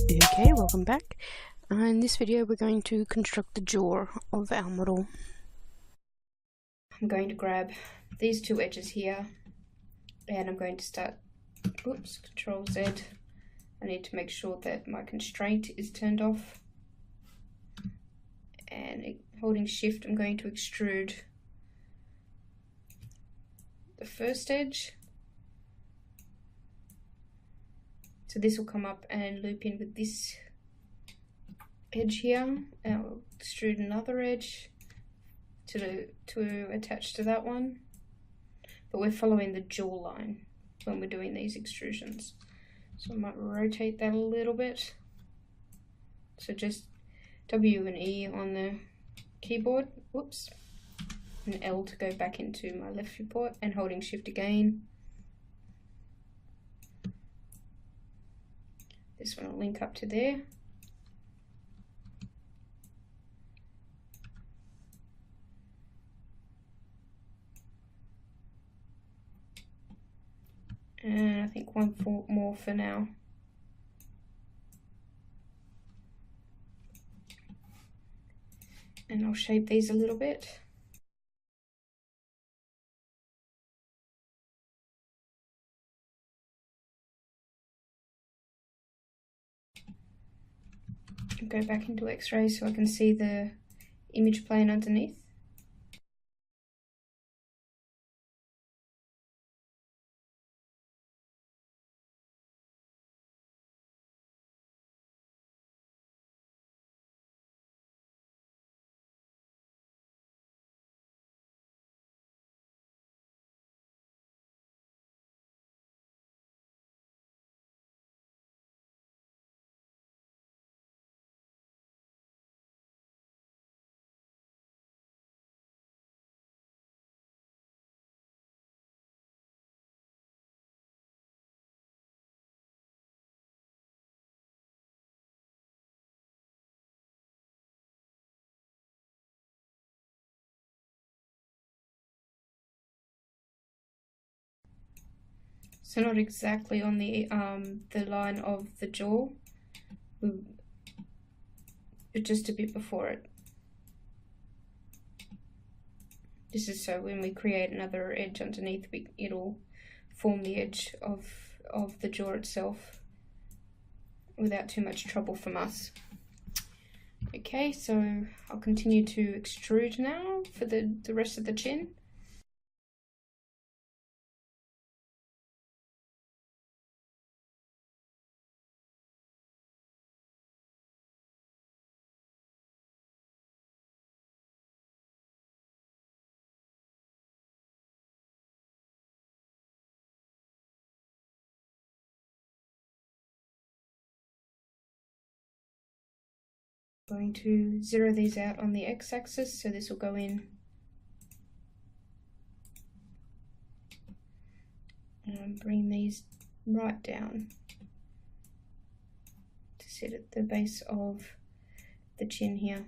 Okay, welcome back. In this video we're going to construct the jaw of our model. I'm going to grab these two edges here and I'm going to start, Control Z. I need to make sure that my constraint is turned off, and holding Shift I'm going to extrude the first edge. So this will come up and loop in with this edge here, and I'll extrude another edge to attach to that one. But we're following the jaw line when we're doing these extrusions. So I might rotate that a little bit. So just W and E on the keyboard, and L to go back into my left viewport, and holding Shift again. This one will link up to there. And I think one more for now. And I'll shape these a little bit. Go back into X-ray so I can see the image plane underneath. So not exactly on the line of the jaw, but just a bit before it. This is so when we create another edge underneath, it'll form the edge of the jaw itself without too much trouble from us. Okay, so I'll continue to extrude now for the rest of the chin. Going to zero these out on the x-axis, so this will go in and bring these right down to sit at the base of the chin here.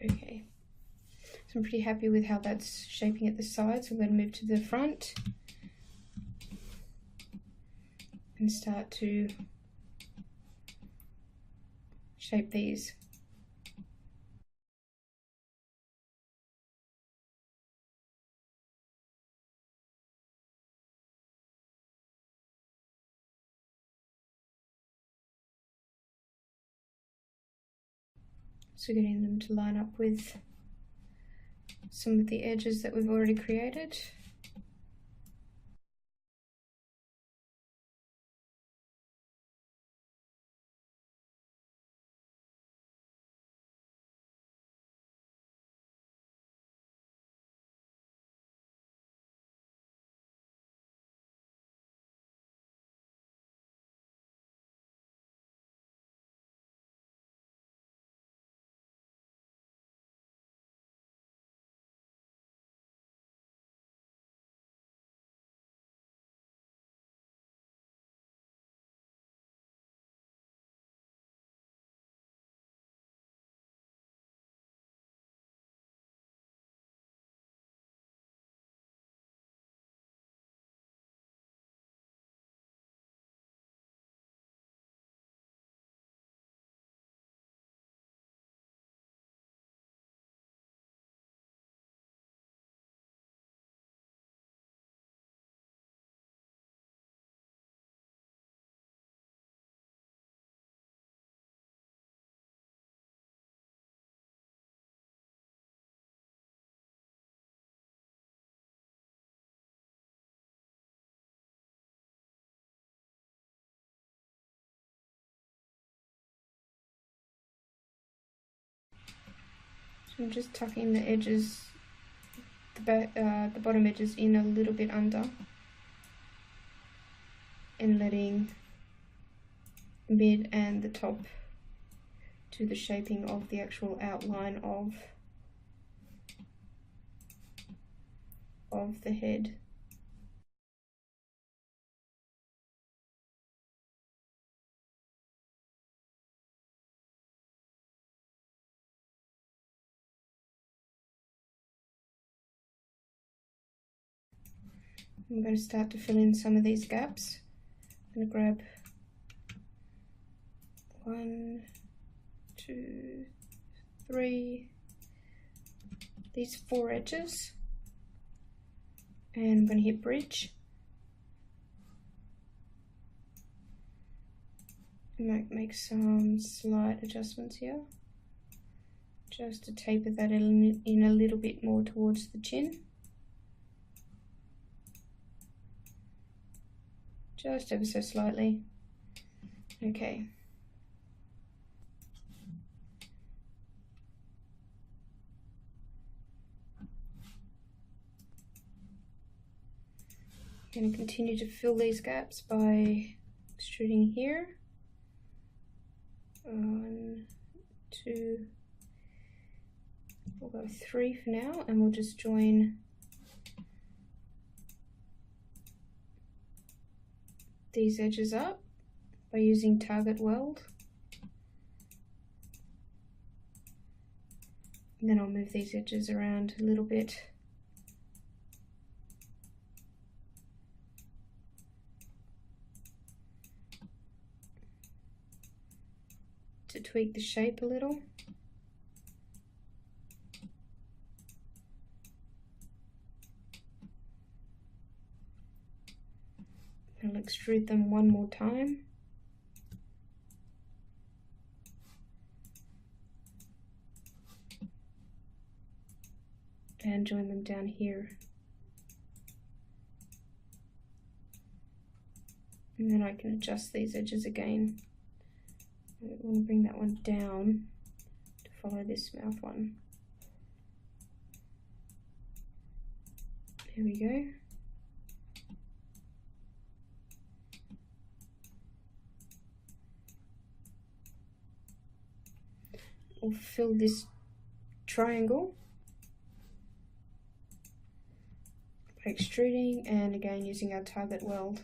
Okay, so I'm pretty happy with how that's shaping at the side, so I'm going to move to the front and start to shape these. So getting them to line up with some of the edges that we've already created. So I'm just tucking the edges, the bottom edges in a little bit under, and letting mid and the top do the shaping of the actual outline of the head. I'm going to start to fill in some of these gaps. I'm going to grab 1, 2, 3, these 4 edges, and I'm going to hit bridge. I might make some slight adjustments here, just to taper that in a little bit more towards the chin. Just ever so slightly. Okay. I'm going to continue to fill these gaps by extruding here. 1, 2, we'll go 3 for now, and we'll just join these edges up by using target weld. And then I'll move these edges around a little bit. To tweak the shape a little. I'll extrude them one more time. And join them down here. And then I can adjust these edges again. I want to bring that one down to follow this mouth one. There we go. We'll fill this triangle by extruding and again using our target weld.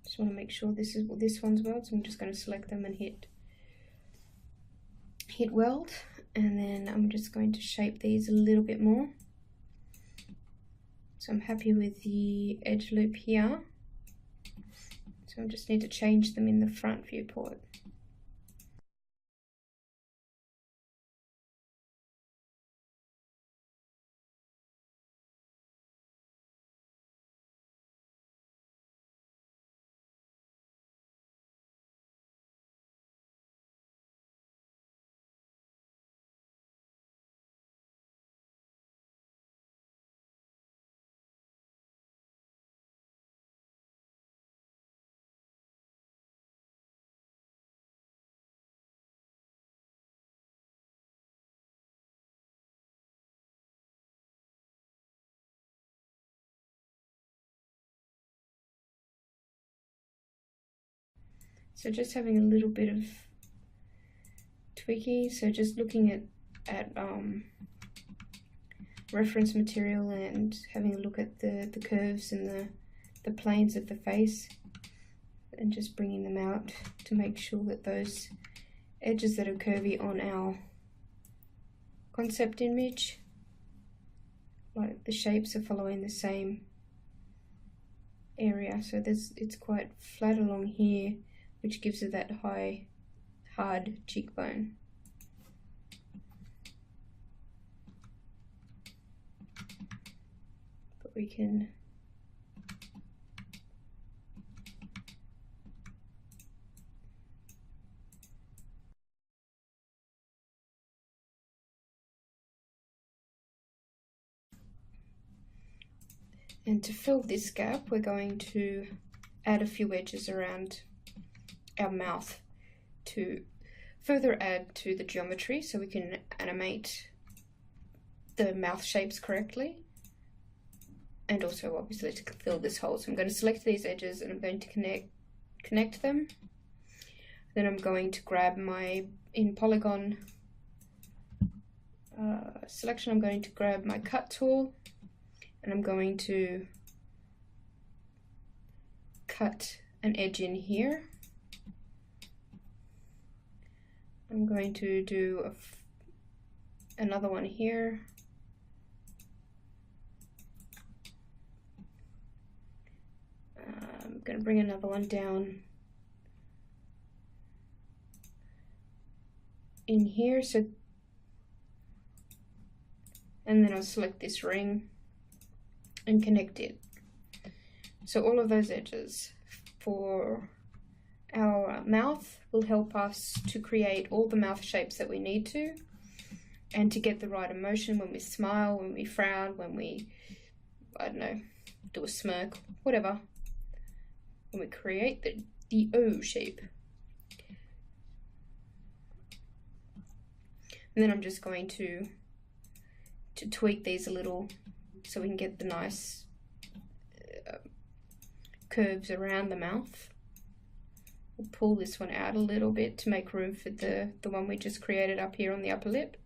Just want to make sure this is this one's weld, so I'm just going to select them and hit hit weld, and then I'm just going to shape these a little bit more. So I'm happy with the edge loop here. So I just need to change them in the front viewport. So just having a little bit of tweaking, so just looking at reference material and having a look at the curves and the planes of the face, and just bringing them out to make sure that those edges that are curvy on our concept image, like the shapes are following the same area. So it's quite flat along here, which gives it that high, hard cheekbone. But we can and to fill this gap, we're going to add a few edges around our mouth to further add to the geometry, so we can animate the mouth shapes correctly, and also obviously to fill this hole. So I'm going to select these edges and I'm going to connect them. Then I'm going to grab my, in polygon selection, I'm going to grab my cut tool, and I'm going to cut an edge in here. I'm going to do another one here. I'm going to bring another one down in here. So, and then I'll select this ring and connect it. So all of those edges for our mouth will help us to create all the mouth shapes that we need to, and to get the right emotion when we smile, when we frown, when we, I don't know, do a smirk, whatever, when we create the O shape. And then I'm just going to tweak these a little so we can get the nice curves around the mouth. We'll pull this one out a little bit to make room for the one we just created up here on the upper lip.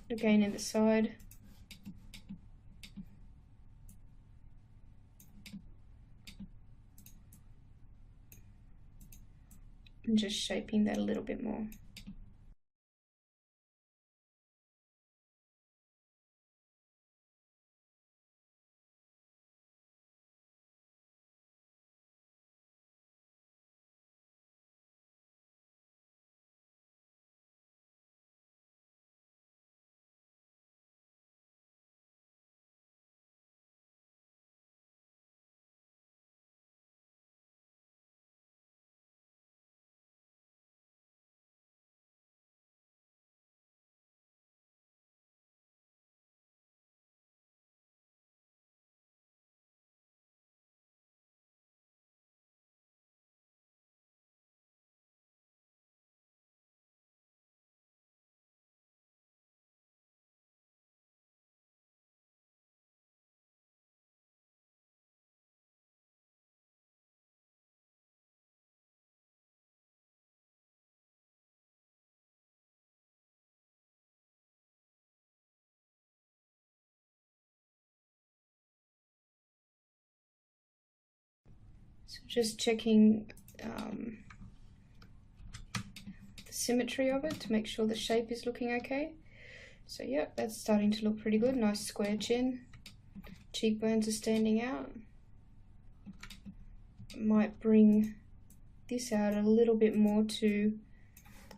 Again in the side. And just shaping that a little bit more. So just checking the symmetry of it to make sure the shape is looking okay. So yep, that's starting to look pretty good. Nice square chin. Cheekbones are standing out. Might bring this out a little bit more to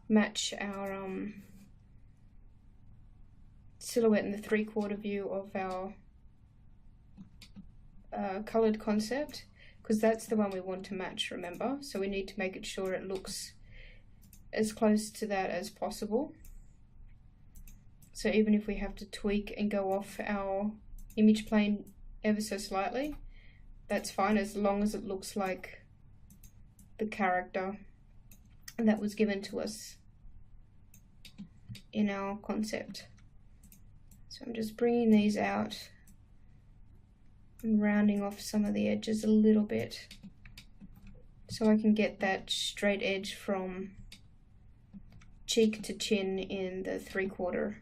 match our silhouette in the 3/4 view of our coloured concept, because that's the one we want to match, remember? So we need to make it sure it looks as close to that as possible. So even if we have to tweak and go off our image plane ever so slightly, that's fine, as long as it looks like the character that was given to us in our concept. So I'm just bringing these out and rounding off some of the edges a little bit so I can get that straight edge from cheek to chin in the 3/4.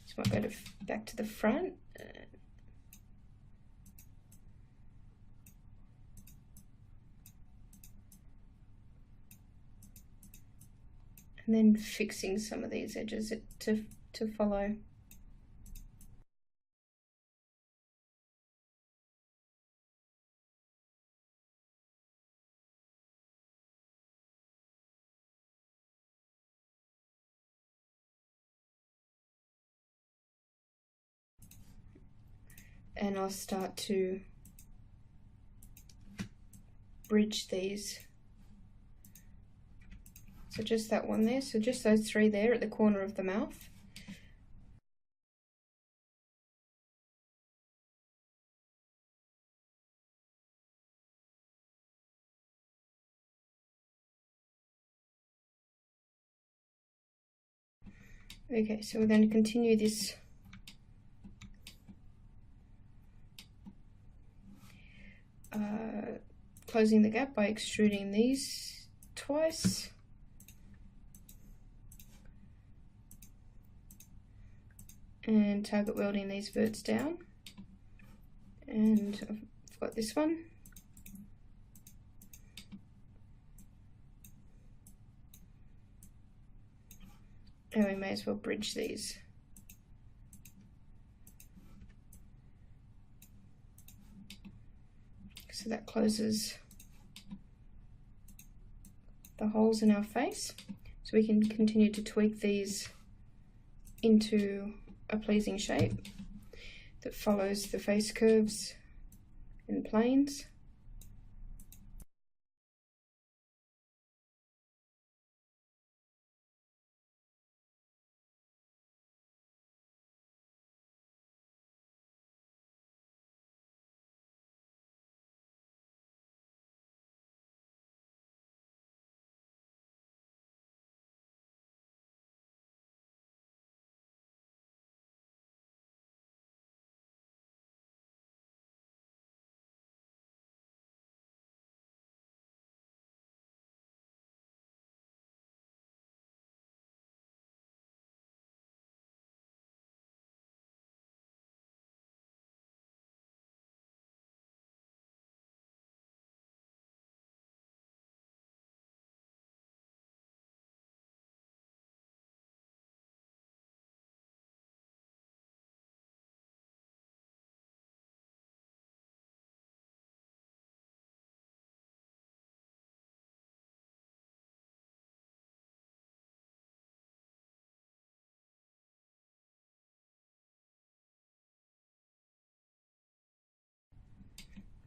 So I might go back to the front. And then fixing some of these edges to follow. And I'll start to bridge these. So just that one there, so just those 3 there at the corner of the mouth. Okay, so we're going to continue this closing the gap by extruding these twice. And target welding these verts down. And I've got this one. And we may as well bridge these. So that closes the holes in our face. So we can continue to tweak these into a pleasing shape that follows the face curves and planes.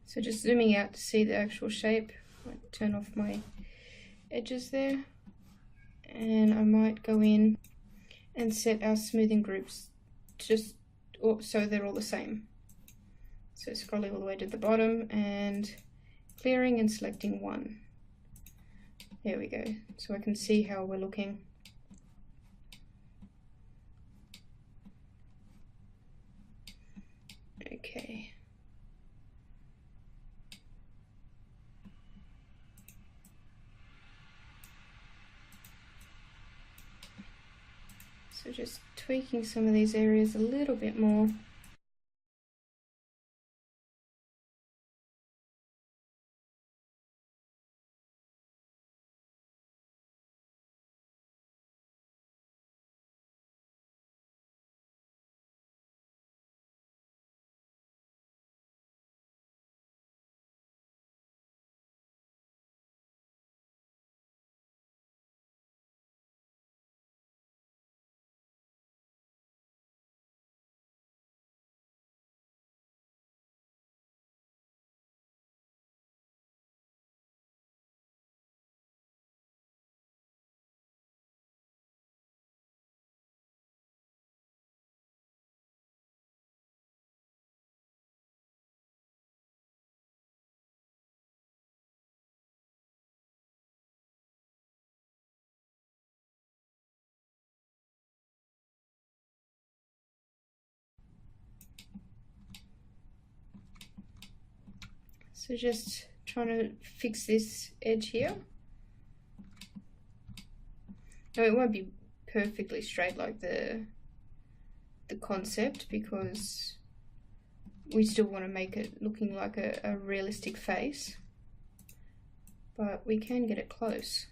So just zooming out to see the actual shape. I might turn off my edges there, and I might go in and set our smoothing groups just so they're all the same. So scrolling all the way to the bottom and clearing and selecting one. There we go. So I can see how we're looking. Okay. So just tweaking some of these areas a little bit more. So just trying to fix this edge here. Now it won't be perfectly straight like the concept, because we still want to make it looking like a realistic face, but we can get it close.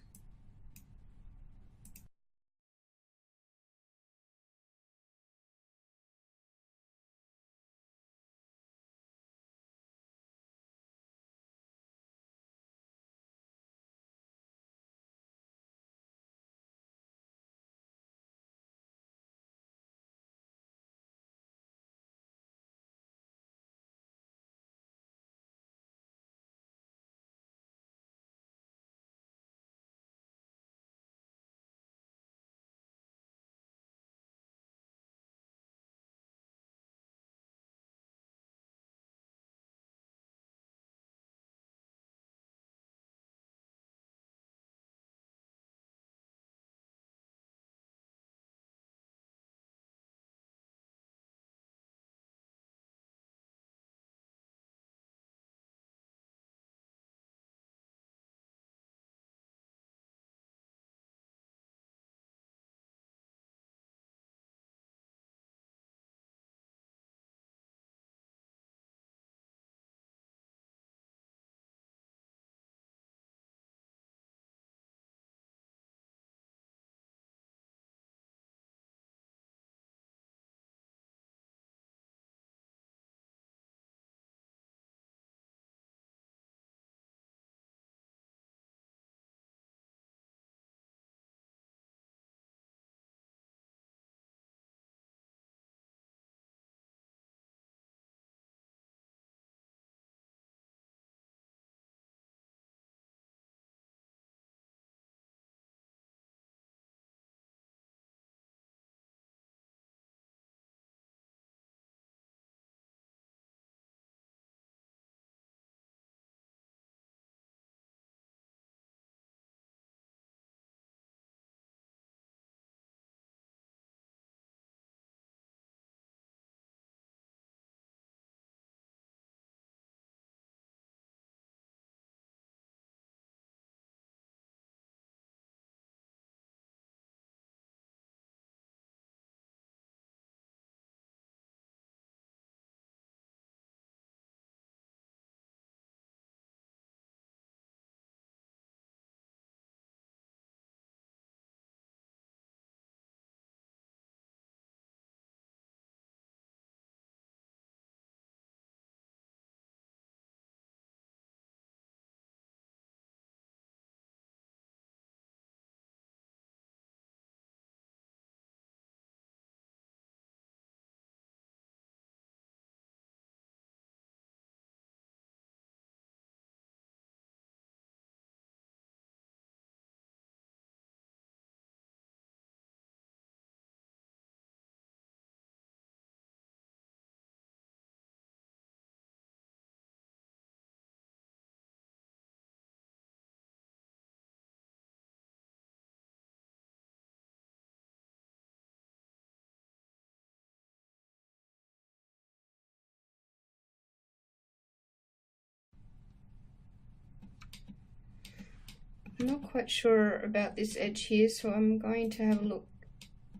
I'm not quite sure about this edge here, so I'm going to have a look,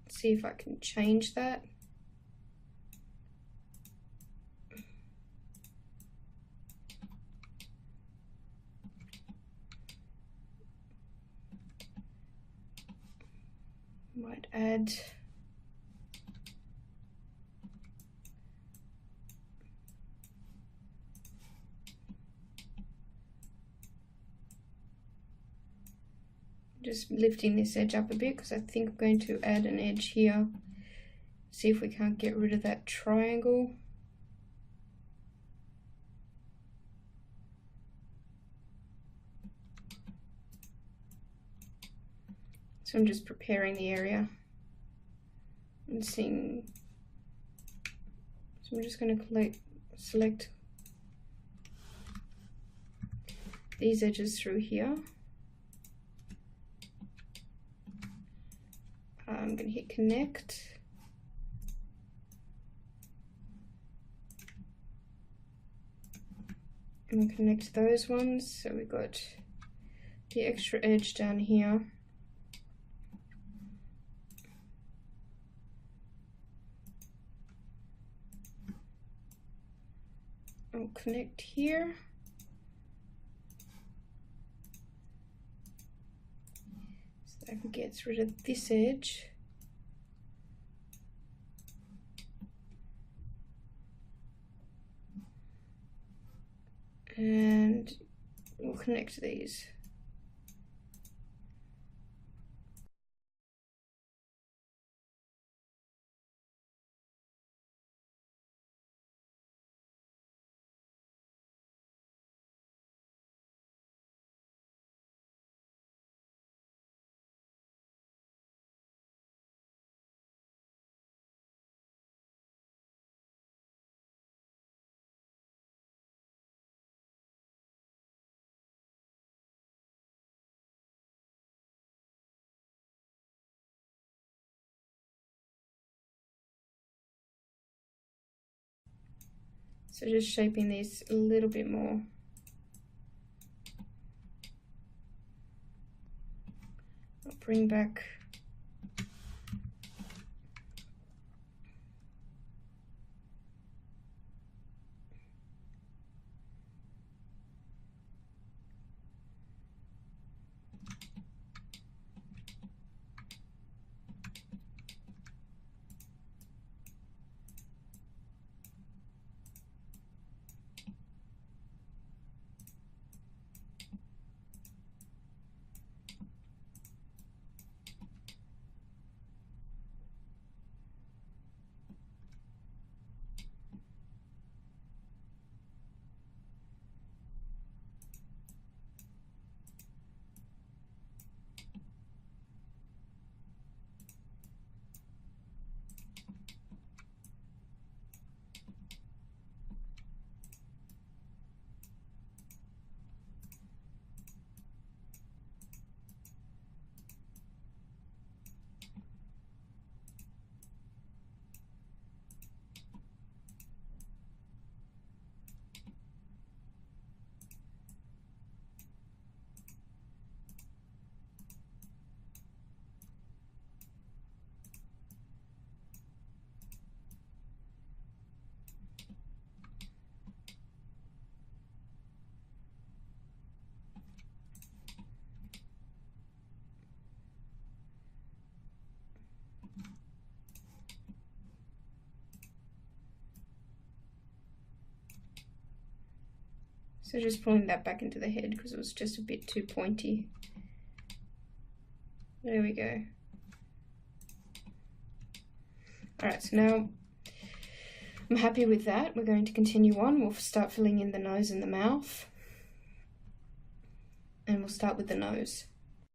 see if I can change that. Might add just lifting this edge up a bit, because I think I'm going to add an edge here. See if we can't get rid of that triangle. So I'm just preparing the area and seeing. So I'm just going to select these edges through here. I'm going to hit connect. And we'll connect those ones. So we've got the extra edge down here. I'll connect here. So that gets rid of this edge. And we'll connect these. So just shaping these a little bit more. I'll bring back So just pulling that back into the head because it was just a bit too pointy. There we go. Alright, so now I'm happy with that. We're going to continue on. We'll start filling in the nose and the mouth. And we'll start with the nose.